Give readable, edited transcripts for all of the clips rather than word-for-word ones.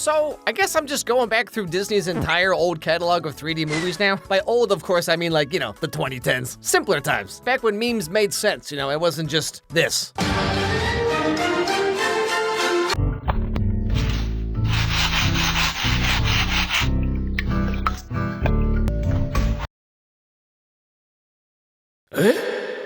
So, I guess I'm just going back through Disney's entire old catalog of 3D movies now. By old, of course, I mean like, the 2010s. Simpler times. Back when memes made sense, it wasn't just this.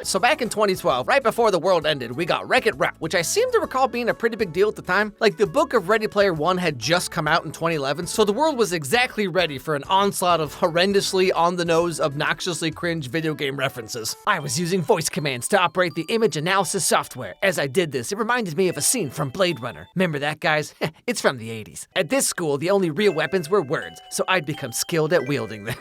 So back in 2012, right before the world ended, we got Wreck-It Ralph, which I seem to recall being a pretty big deal at the time. Like, the book of Ready Player One had just come out in 2011, so the world was exactly ready for an onslaught of horrendously on-the-nose, obnoxiously cringe video game references. I was using voice commands to operate the image analysis software. As I did this, it reminded me of a scene from Blade Runner. Remember that, guys? It's from the 80s. At this school, the only real weapons were words, so I'd become skilled at wielding them.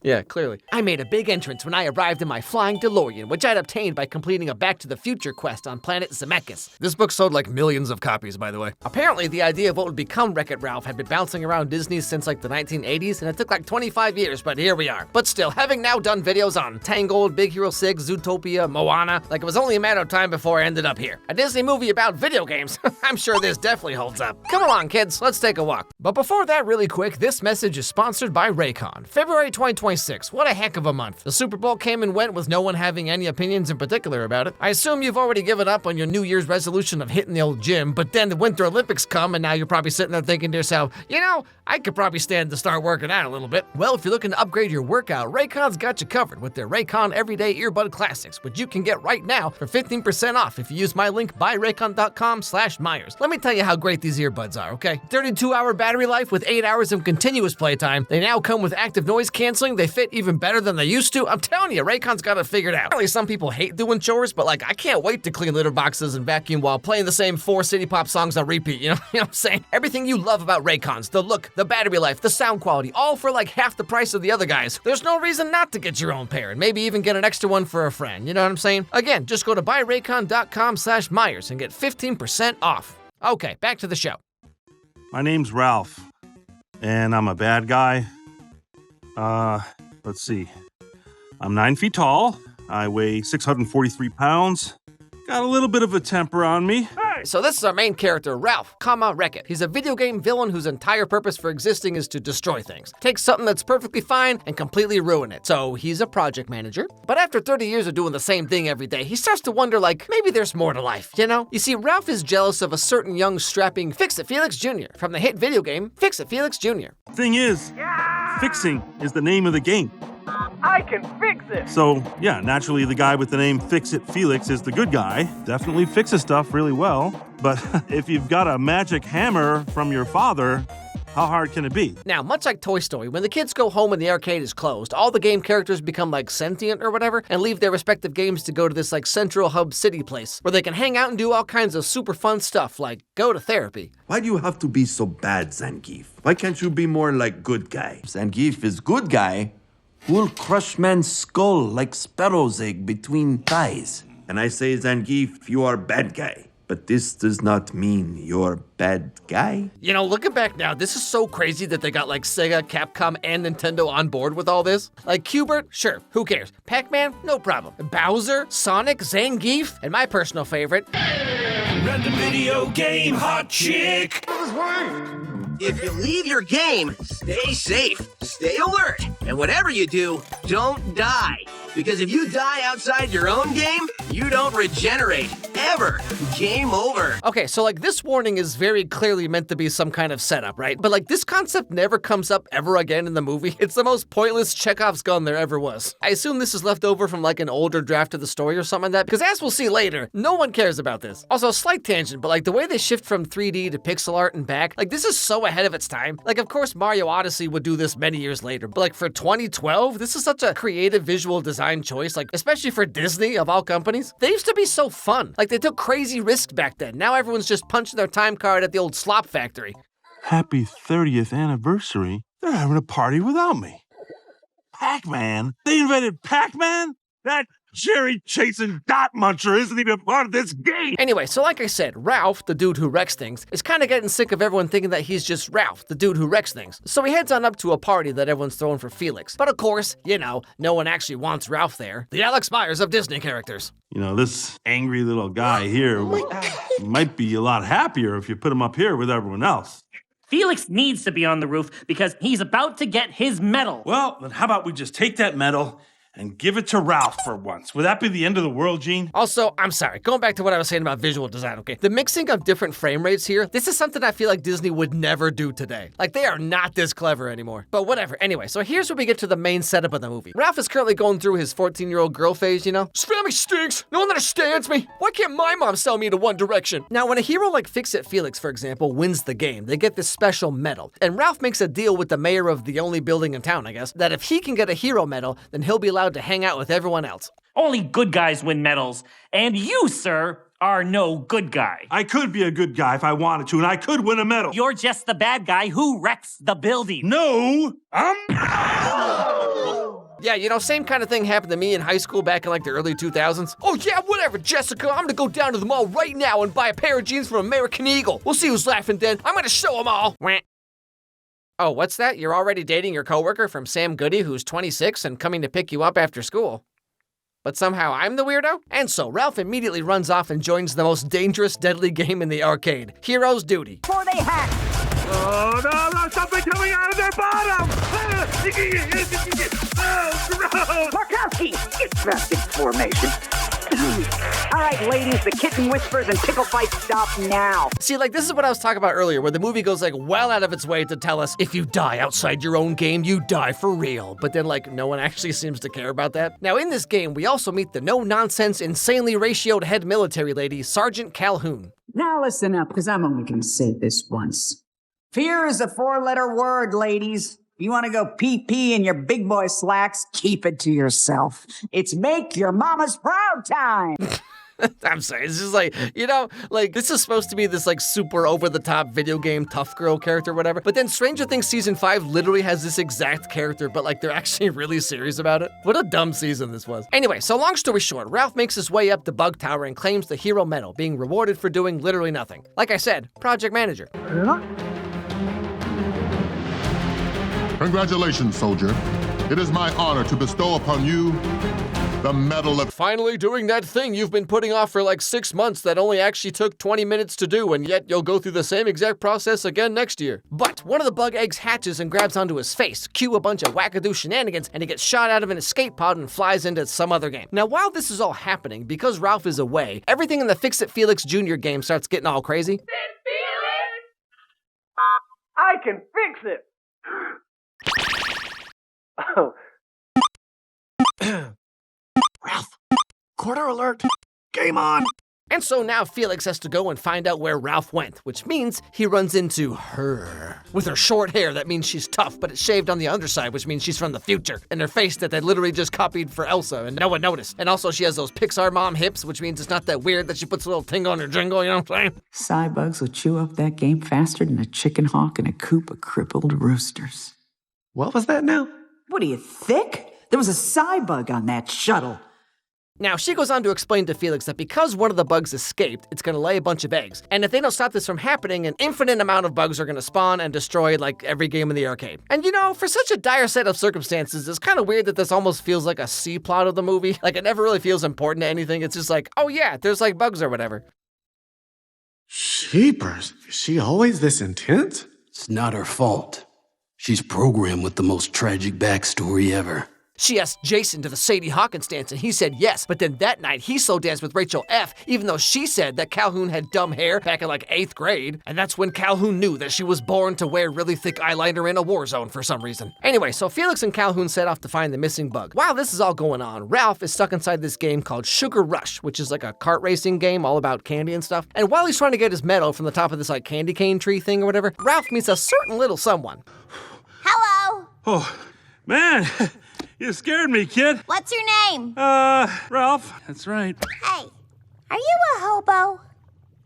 Yeah, clearly. I made a big entrance when I arrived in my flying DeLorean, which I'd obtained by completing a Back to the Future quest on planet Zemeckis. This book sold like millions of copies, by the way. Apparently, the idea of what would become Wreck-It Ralph had been bouncing around Disney since like the 1980s, and it took like 25 years, but here we are. But still, having now done videos on Tangled, Big Hero 6, Zootopia, Moana, like it was only a matter of time before I ended up here. A Disney movie about video games. I'm sure this definitely holds up. Come along, kids, let's take a walk. But before that, really quick, this message is sponsored by Raycon. February 2026. What a heck of a month. The Super Bowl came and went with no one having any opinions in particular about it. I assume you've already given up on your New Year's resolution of hitting the old gym, but then the Winter Olympics come and now you're probably sitting there thinking to yourself, I could probably stand to start working out a little bit. Well, if you're looking to upgrade your workout, Raycon's got you covered with their Raycon Everyday Earbud Classics, which you can get right now for 15% off if you use my link buyraycon.com/Meyers. Let me tell you how great these earbuds are, okay? 32-hour battery life with 8 hours of continuous playtime. They now come with active noise canceling. They fit even better than they used to. I'm telling you, Raycon's got it figured out. Apparently, some people hate doing chores, but I can't wait to clean litter boxes and vacuum while playing the same 4 City Pop songs on repeat, you know what I'm saying? Everything you love about Raycons, the look, the battery life, the sound quality, all for like half the price of the other guys. There's no reason not to get your own pair and maybe even get an extra one for a friend, you know what I'm saying? Again, just go to buyraycon.com/Meyers and get 15% off. Okay, back to the show. My name's Ralph, and I'm a bad guy. Let's see. I'm 9 feet tall. I weigh 643 pounds. Got a little bit of a temper on me. So this is our main character, Ralph, Wreck-It. He's a video game villain whose entire purpose for existing is to destroy things. Take something that's perfectly fine and completely ruin it. So he's a project manager. But after 30 years of doing the same thing every day, he starts to wonder, maybe there's more to life, You see, Ralph is jealous of a certain young, strapping Fix-It Felix Jr. from the hit video game Fix-It Felix Jr. Thing is, fixing is the name of the game. I can fix it! So, yeah, naturally the guy with the name Fix-It Felix is the good guy. Definitely fixes stuff really well. But if you've got a magic hammer from your father, how hard can it be? Now, much like Toy Story, when the kids go home and the arcade is closed, all the game characters become sentient or whatever and leave their respective games to go to this central hub city place where they can hang out and do all kinds of super fun stuff like go to therapy. Why do you have to be so bad, Zangief? Why can't you be more like good guy? Zangief is good guy who'll crush man's skull like sparrow's egg between thighs. And I say, Zangief, you are bad guy. But this does not mean you're bad guy. Looking back now, this is so crazy that they got Sega, Capcom, and Nintendo on board with all this. Q*bert, sure, who cares? Pac-Man, no problem. Bowser, Sonic, Zangief, and my personal favorite, Random video game hot chick. If you leave your game, stay safe, stay alert, and whatever you do, don't die. Because if you die outside your own game, you don't regenerate, ever. Game over. Okay, so this warning is very clearly meant to be some kind of setup, right? But this concept never comes up ever again in the movie. It's the most pointless Chekhov's gun there ever was. I assume this is left over from an older draft of the story or something like that, because as we'll see later, no one cares about this. Also, slight tangent, but the way they shift from 3D to pixel art and back, this is so ahead of its time. Of course, Mario Odyssey would do this many years later, but for 2012, this is such a creative visual design choice, especially for Disney of all companies. They used to be so fun. They took crazy risks back then. Now everyone's just punching their time card at the old slop factory. Happy 30th anniversary. They're having a party without me. Pac-Man? They invented Pac-Man? That cherry-chasing dot muncher isn't even part of this game! Anyway, so like I said, Ralph, the dude who wrecks things, is kind of getting sick of everyone thinking that he's just Ralph, the dude who wrecks things. So he heads on up to a party that everyone's throwing for Felix. But of course, no one actually wants Ralph there. The Alex Meyers of Disney characters. This angry little guy here might be a lot happier if you put him up here with everyone else. Felix needs to be on the roof because he's about to get his medal. Well, then how about we just take that medal and give it to Ralph for once? Would that be the end of the world, Gene? Also, I'm sorry, going back to what I was saying about visual design, okay? The mixing of different frame rates here, this is something I feel like Disney would never do today. Like, they are not this clever anymore. But whatever, anyway, so here's where we get to the main setup of the movie. Ralph is currently going through his 14-year-old girl phase, you know? This family stinks! No one understands me! Why can't my mom sell me to One Direction? Now, when a hero like Fix-It Felix, for example, wins the game, they get this special medal. And Ralph makes a deal with the mayor of the only building in town, I guess, that if he can get a hero medal, then he'll be allowed to hang out with everyone else. Only good guys win medals, and you, sir, are no good guy. I could be a good guy if I wanted to, and I could win a medal. You're just the bad guy who wrecks the building. No, Yeah, you know, same kind of thing happened to me in high school back in like the early 2000s. Oh yeah, whatever, Jessica, I'm gonna go down to the mall right now and buy a pair of jeans from American Eagle. We'll see who's laughing then. I'm gonna show them all. Oh, what's that? You're already dating your coworker from Sam Goody who's 26 and coming to pick you up after school. But somehow I'm the weirdo? And so Ralph immediately runs off and joins the most dangerous, deadly game in the arcade, Hero's Duty. Before they hack. Oh, no, something coming out of their bottom! Oh, gross! Markowski, get trapped in formation. All right, ladies, the kitten whispers and tickle fights stop now. See, like, this is what I was talking about earlier, where the movie goes, like, well out of its way to tell us, if you die outside your own game, you die for real. But then, like, no one actually seems to care about that. Now, in this game, we also meet the no-nonsense, insanely ratioed head military lady, Sergeant Calhoun. Now listen up, because I'm only going to say this once. Fear is a 4-letter word, ladies. If you want to go pee-pee in your big boy slacks, keep it to yourself. It's make your mama's proud time. I'm sorry, it's just like, you know, like, this is supposed to be this, like, super over-the-top video game tough girl character or whatever, but then Stranger Things Season 5 literally has this exact character, but, like, they're actually really serious about it. What a dumb season this was. Anyway, so long story short, Ralph makes his way up the bug tower and claims the hero medal, being rewarded for doing literally nothing. Like I said, project manager. Congratulations, soldier. It is my honor to bestow upon you the Medal of... Finally doing that thing you've been putting off for like 6 months that only actually took 20 minutes to do, and yet you'll go through the same exact process again next year. But one of the bug eggs hatches and grabs onto his face, cue a bunch of wackadoo shenanigans, and he gets shot out of an escape pod and flies into some other game. Now, while this is all happening, because Ralph is away, everything in the Fix-It Felix Jr. game starts getting all crazy. I can fix it. Oh. Ralph, quarter alert, game on! And so now Felix has to go and find out where Ralph went, which means he runs into her. With her short hair, that means she's tough, but it's shaved on the underside, which means she's from the future. And her face that they literally just copied for Elsa, and no one noticed. And also she has those Pixar mom hips, which means it's not that weird that she puts a little tingle on her jingle, you know what I'm saying? Cybugs will chew up that game faster than a chicken hawk in a coop of crippled roosters. What was that now? What are you, thick? There was a cybug on that shuttle. Now, she goes on to explain to Felix that because one of the bugs escaped, it's going to lay a bunch of eggs. And if they don't stop this from happening, an infinite amount of bugs are going to spawn and destroy, like, every game in the arcade. And you know, for such a dire set of circumstances, it's kind of weird that this almost feels like a C-plot of the movie. Like, it never really feels important to anything. It's just like, oh yeah, there's, like, bugs or whatever. Sheepers, is she always this intense? It's not her fault. She's programmed with the most tragic backstory ever. She asked Jason to the Sadie Hawkins dance, and he said yes, but then that night he slow danced with Rachel F., even though she said that Calhoun had dumb hair back in like 8th grade, and that's when Calhoun knew that she was born to wear really thick eyeliner in a war zone for some reason. Anyway, so Felix and Calhoun set off to find the missing bug. While this is all going on, Ralph is stuck inside this game called Sugar Rush, which is like a kart racing game all about candy and stuff, and while he's trying to get his medal from the top of this like candy cane tree thing or whatever, Ralph meets a certain little someone. Hello! Oh, man! You scared me, kid. What's your name? Ralph. That's right. Hey, are you a hobo?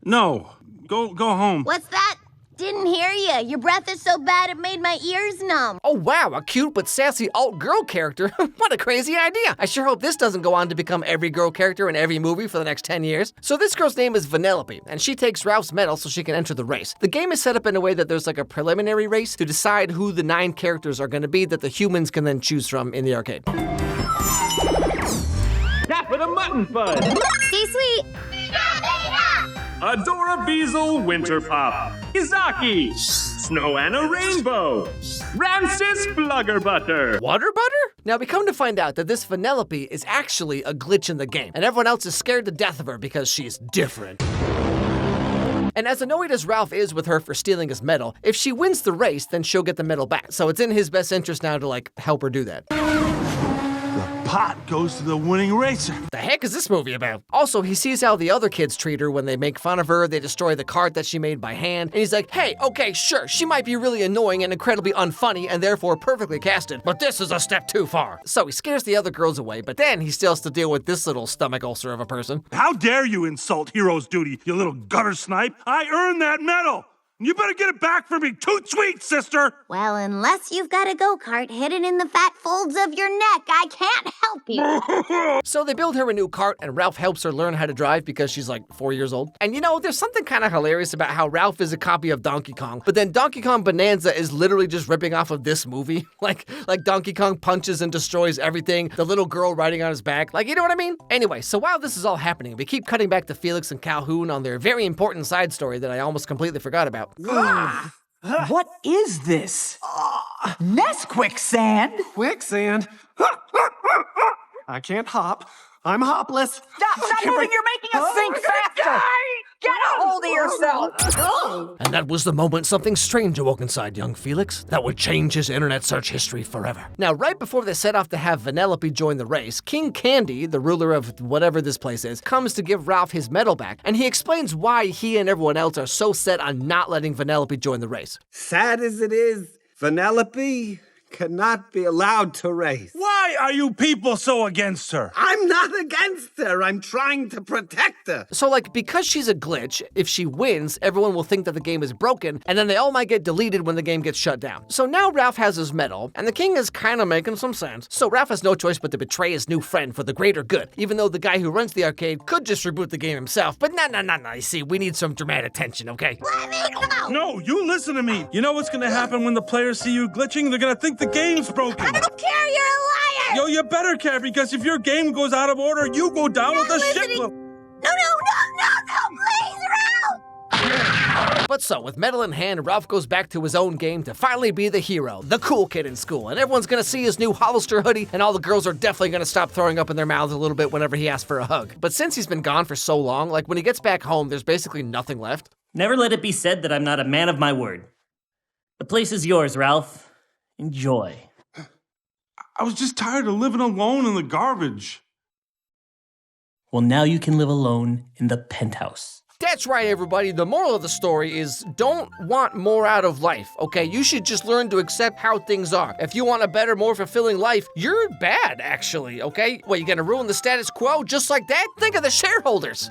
No. Go home. What's that? Didn't hear you. Your breath is so bad it made my ears numb. Oh wow, a cute but sassy alt-girl character. What a crazy idea. I sure hope this doesn't go on to become every girl character in every movie for the next 10 years. So this girl's name is Vanellope, and she takes Ralph's medal so she can enter the race. The game is set up in a way that there's like a preliminary race to decide who the 9 characters are gonna be that the humans can then choose from in the arcade. That for the mutton fudge. Stay sweet. Adora Beazle Winter Pop. Izaki. Snow and a Rainbow, Ramses Blugger Butter. Water butter? Now we come to find out that this Vanellope is actually a glitch in the game, and everyone else is scared to death of her because she's different. And as annoyed as Ralph is with her for stealing his medal, if she wins the race, then she'll get the medal back. So it's in his best interest now to, help her do that. The pot goes to the winning racer. The heck is this movie about? Also, he sees how the other kids treat her when they make fun of her, they destroy the cart that she made by hand, and he's like, hey, okay, sure, she might be really annoying and incredibly unfunny and therefore perfectly casted, but this is a step too far. So he scares the other girls away, but then he still has to deal with this little stomach ulcer of a person. How dare you insult hero's duty, you little gutter snipe? I earned that medal! You better get it back for me. Toot sweet, sister! Well, unless you've got a go-kart hidden in the fat folds of your neck, I can't help you. So they build her a new cart, and Ralph helps her learn how to drive because she's 4 years old. And there's something kind of hilarious about how Ralph is a copy of Donkey Kong, but then Donkey Kong Bonanza is literally just ripping off of this movie. Like Donkey Kong punches and destroys everything, the little girl riding on his back, you know what I mean? Anyway, so while this is all happening, we keep cutting back to Felix and Calhoun on their very important side story that I almost completely forgot about. What is this? Nesquicksand? Quicksand? I can't hop. I'm hopless. Stop moving, you're making us sink faster! Get a hold of yourself! And that was the moment something strange awoke inside young Felix that would change his internet search history forever. Now, right before they set off to have Vanellope join the race, King Candy, the ruler of whatever this place is, comes to give Ralph his medal back, and he explains why he and everyone else are so set on not letting Vanellope join the race. Sad as it is, Vanellope cannot be allowed to race. Why are you people so against her? I'm not against her. I'm trying to protect her. So, because she's a glitch, if she wins, everyone will think that the game is broken, and then they all might get deleted when the game gets shut down. So now Ralph has his medal, and the king is kind of making some sense. So Ralph has no choice but to betray his new friend for the greater good, even though the guy who runs the arcade could just reboot the game himself. But no. You see, we need some dramatic tension, okay? Let me go! No, you listen to me. You know what's gonna happen when the players see you glitching? They're gonna think the game's broken. I don't care, you're a liar! Yo, you better care, because if your game goes out of order, you go down with a shipload. No, please, Ralph! But so, with medal in hand, Ralph goes back to his own game to finally be the hero, the cool kid in school, and everyone's gonna see his new Hollister hoodie, and all the girls are definitely gonna stop throwing up in their mouths a little bit whenever he asks for a hug. But since he's been gone for so long, when he gets back home, there's basically nothing left. Never let it be said that I'm not a man of my word. The place is yours, Ralph. Enjoy. I was just tired of living alone in the garbage. Well, now you can live alone in the penthouse. That's right, everybody. The moral of the story is don't want more out of life, okay? You should just learn to accept how things are. If you want a better, more fulfilling life, you're bad, actually, okay? What, you gonna ruin the status quo just like that? Think of the shareholders.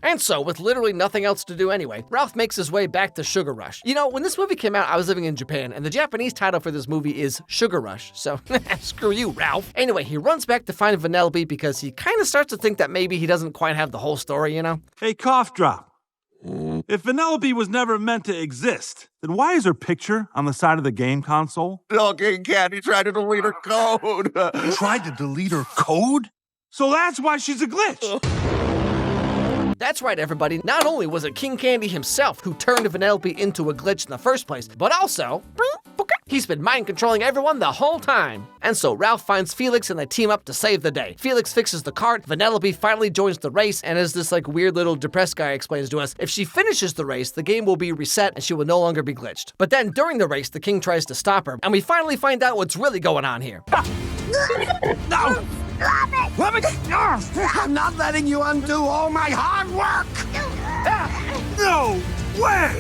And so, with literally nothing else to do anyway, Ralph makes his way back to Sugar Rush. When this movie came out, I was living in Japan, and the Japanese title for this movie is Sugar Rush, so screw you, Ralph. Anyway, he runs back to find Vanellope because he kind of starts to think that maybe he doesn't quite have the whole story, Hey, cough drop. If Vanellope was never meant to exist, then why is her picture on the side of the game console? King Candy tried to delete her code. Tried to delete her code? So that's why she's a glitch. That's right, everybody. Not only was it King Candy himself who turned Vanellope into a glitch in the first place, but also, he's been mind-controlling everyone the whole time. And so Ralph finds Felix and they team up to save the day. Felix fixes the cart, Vanellope finally joins the race, and as this weird little depressed guy explains to us, if she finishes the race, the game will be reset and she will no longer be glitched. But then during the race, the king tries to stop her, and we finally find out what's really going on here. No! Let me... I'm not letting you undo all my hard work! No way!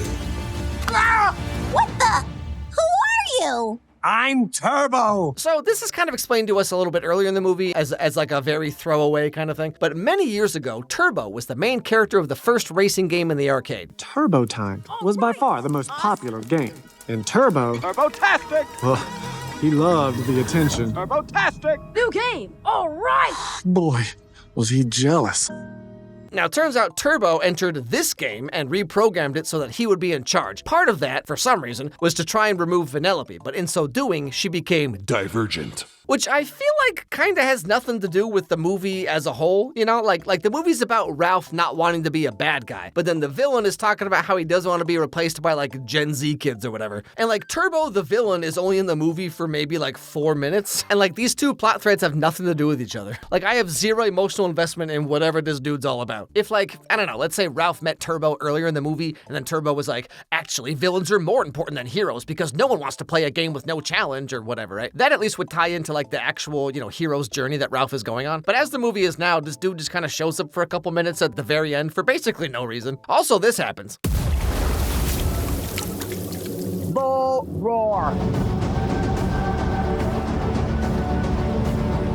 What the? Who are you? I'm Turbo! So this is kind of explained to us a little bit earlier in the movie as a very throwaway kind of thing. But many years ago, Turbo was the main character of the first racing game in the arcade. Turbo Time was by far the most popular game. And Turbo... Turbo-tastic! Well, he loved the attention. Turbo-tastic! New game! All right! Boy, was he jealous. Now, it turns out Turbo entered this game and reprogrammed it so that he would be in charge. Part of that, for some reason, was to try and remove Vanellope, but in so doing, she became divergent. which I feel like kind of has nothing to do with the movie as a whole, you know? Like the movie's about Ralph not wanting to be a bad guy, but then the villain is talking about how he doesn't want to be replaced by like Gen Z kids or whatever. And like Turbo, the villain, is only in the movie for maybe like 4 minutes, and like these two plot threads have nothing to do with each other. Like I have zero emotional investment in whatever this dude's all about. If like, I don't know, let's say Ralph met Turbo earlier in the movie, and then Turbo was like, actually, villains are more important than heroes because no one wants to play a game with no challenge or whatever, right? That at least would tie into like the actual, hero's journey that Ralph is going on. But as the movie is now, this dude just kind of shows up for a couple minutes at the very end for basically no reason. Also, this happens. Bull roar.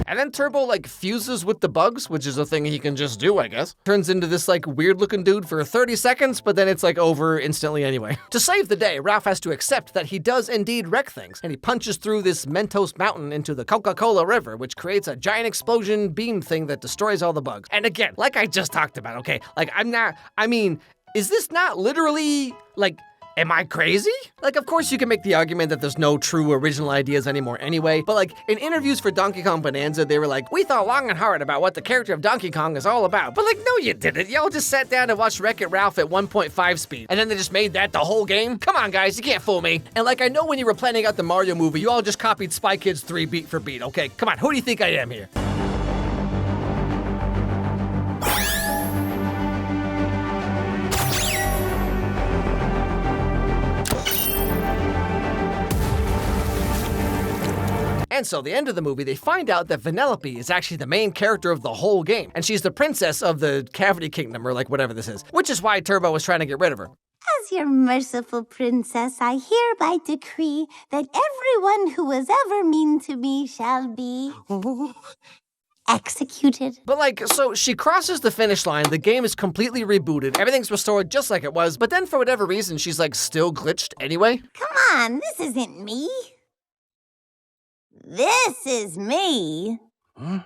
And then Turbo like fuses with the bugs, which is a thing he can just do, I guess. Turns into this like weird looking dude for 30 seconds, but then it's like over instantly anyway. To save the day, Ralph has to accept that he does indeed wreck things, and he punches through this Mentos mountain into the Coca-Cola River, which creates a giant explosion beam thing that destroys all the bugs. And again, like I just talked about, okay, like is this not literally like, am I crazy? Like, of course you can make the argument that there's no true original ideas anymore anyway, but like, in interviews for Donkey Kong Bonanza, they were like, we thought long and hard about what the character of Donkey Kong is all about. But like, no you didn't. Y'all just sat down and watched Wreck-It Ralph at 1.5 speed, and then they just made that the whole game? Come on guys, you can't fool me. And like, I know when you were planning out the Mario movie, you all just copied Spy Kids 3 beat for beat, okay? Come on, who do you think I am here? And so, the end of the movie, they find out that Vanellope is actually the main character of the whole game, and she's the princess of the Cavity Kingdom, or like whatever this is, which is why Turbo was trying to get rid of her. As your merciful princess, I hereby decree that everyone who was ever mean to me shall be executed. But like, so she crosses the finish line, the game is completely rebooted, everything's restored just like it was, but then for whatever reason, she's like still glitched anyway. Come on, this isn't me. This is me. Huh?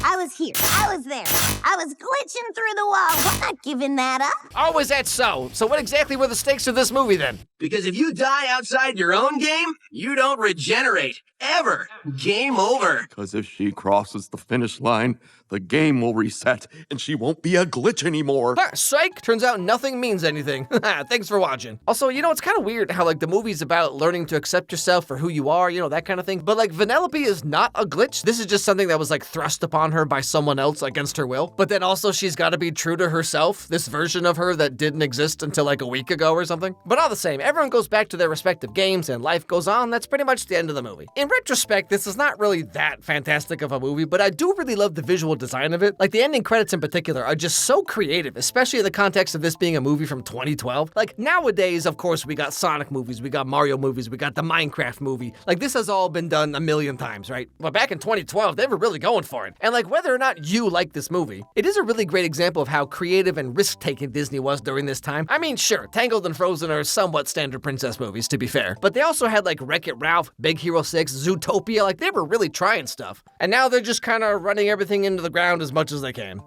I was here. I was there. I was glitching through the walls. I'm not giving that up. Oh, is that so? So what exactly were the stakes of this movie then? Because if you die outside your own game, you don't regenerate. Ever. Game over. Because if she crosses the finish line, the game will reset and she won't be a glitch anymore. Ha, psych! Turns out nothing means anything. Thanks for watching. Also, it's kind of weird how like the movie's about learning to accept yourself for who you are, that kind of thing. But like Vanellope is not a glitch. This is just something that was like thrust upon her by someone else against her will. But then also she's got to be true to herself, this version of her that didn't exist until like a week ago or something. But all the same, everyone goes back to their respective games and life goes on. That's pretty much the end of the movie. In retrospect, this is not really that fantastic of a movie, but I do really love the visual design of it. Like the ending credits in particular are just so creative, especially in the context of this being a movie from 2012. Like nowadays, of course, we got Sonic movies, we got Mario movies, we got the Minecraft movie. Like this has all been done a million times, right? But back in 2012, they were really going for it. And like whether or not you like this movie, it is a really great example of how creative and risk-taking Disney was during this time. I mean, sure, Tangled and Frozen are somewhat standard princess movies, to be fair, but they also had like Wreck-It Ralph, Big Hero 6, Zootopia, like they were really trying stuff. And now they're just kind of running everything into the ground as much as they can.